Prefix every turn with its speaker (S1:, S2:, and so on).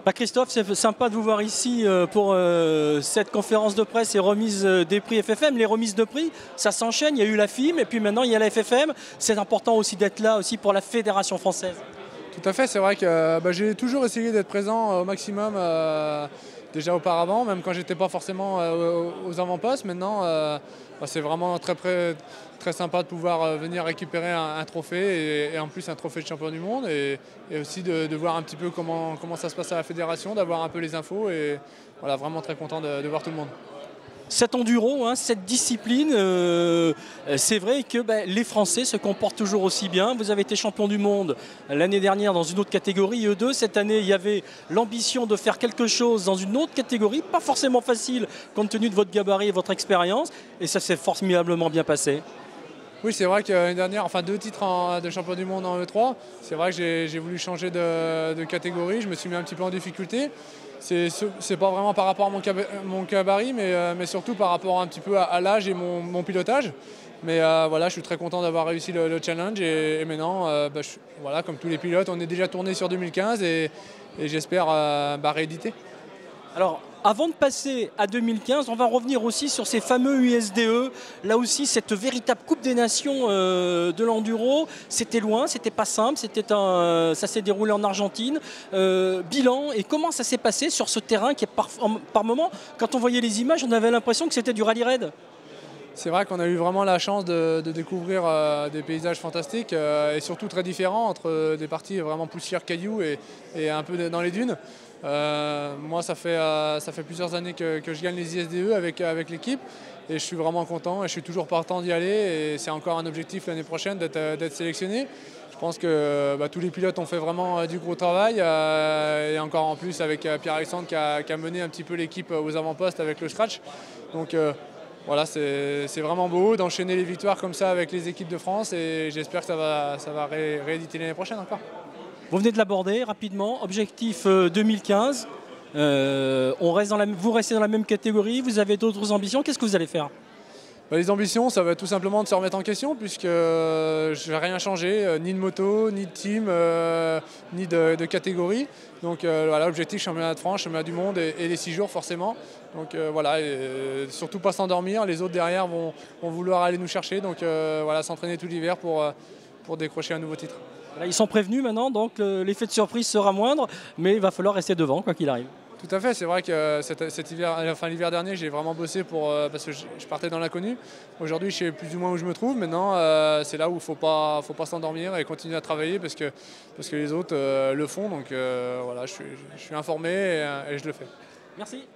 S1: Bah Christophe, c'est sympa de vous voir ici pour cette conférence de presse et remise des prix FFM. Les remises de prix, ça s'enchaîne. Il y a eu la FIM et puis maintenant il y a la FFM. C'est important aussi d'être là aussi pour la Fédération française.
S2: Tout à fait, c'est vrai que j'ai toujours essayé d'être présent au maximum déjà auparavant, même quand j'étais pas forcément aux avant-postes. Maintenant, c'est vraiment très sympa de pouvoir venir récupérer un trophée et en plus un trophée de champion du monde et aussi de voir un petit peu comment ça se passe à la fédération, d'avoir un peu les infos et voilà, vraiment très content de voir tout le monde.
S1: Cet enduro, hein, cette discipline, c'est vrai que les Français se comportent toujours aussi bien. Vous avez été champion du monde l'année dernière dans une autre catégorie, E2. Cette année, il y avait l'ambition de faire quelque chose dans une autre catégorie, pas forcément facile compte tenu de votre gabarit et votre expérience, et ça s'est formidablement bien passé.
S2: Oui, c'est vrai que l'année dernière, enfin 2 titres de champion du monde en E3, c'est vrai que j'ai voulu changer de catégorie, je me suis mis un petit peu en difficulté. C'est pas vraiment par rapport à mon gabarit, mais surtout par rapport un petit peu à l'âge et mon pilotage. Mais voilà, je suis très content d'avoir réussi le challenge et maintenant, voilà, comme tous les pilotes, on est déjà tourné sur 2015 et j'espère rééditer.
S1: Alors, avant de passer à 2015, on va revenir aussi sur ces fameux USDE. Là aussi, cette véritable Coupe des Nations de l'enduro, c'était loin, c'était pas simple, ça s'est déroulé en Argentine. Bilan, et comment ça s'est passé sur ce terrain qui est par moment, quand on voyait les images, on avait l'impression que c'était du rallye raid.
S2: C'est vrai qu'on a eu vraiment la chance de découvrir des paysages fantastiques et surtout très différents entre des parties vraiment poussière, cailloux et un peu dans les dunes. Moi, ça fait plusieurs années que je gagne les ISDE avec l'équipe et je suis vraiment content et je suis toujours partant d'y aller et c'est encore un objectif l'année prochaine d'être sélectionné. Je pense que tous les pilotes ont fait vraiment du gros travail et encore en plus avec Pierre-Alexandre qui a mené un petit peu l'équipe aux avant-postes avec le scratch. Donc voilà, c'est vraiment beau d'enchaîner les victoires comme ça avec les équipes de France et j'espère que ça va rééditer l'année prochaine encore.
S1: Vous venez de l'aborder rapidement, objectif 2015, vous restez dans la même catégorie, vous avez d'autres ambitions, qu'est-ce que vous allez faire?
S2: Les ambitions, ça va être tout simplement de se remettre en question puisque je n'ai rien changé, ni de moto, ni de team, ni de catégorie. Donc voilà, l'objectif championnat de France, championnat du monde et les 6 jours forcément. Donc voilà, et surtout pas s'endormir, les autres derrière vont vouloir aller nous chercher. Donc voilà, s'entraîner tout l'hiver pour décrocher un nouveau titre.
S1: Là, ils sont prévenus maintenant, donc l'effet de surprise sera moindre, mais il va falloir rester devant quoi qu'il arrive.
S2: Tout à fait, c'est vrai que l'hiver dernier, j'ai vraiment bossé parce que je partais dans l'inconnu. Aujourd'hui, je sais plus ou moins où je me trouve. Maintenant, c'est là où il ne faut pas s'endormir et continuer à travailler parce que les autres le font. Donc voilà, je suis informé et je le fais.
S1: Merci.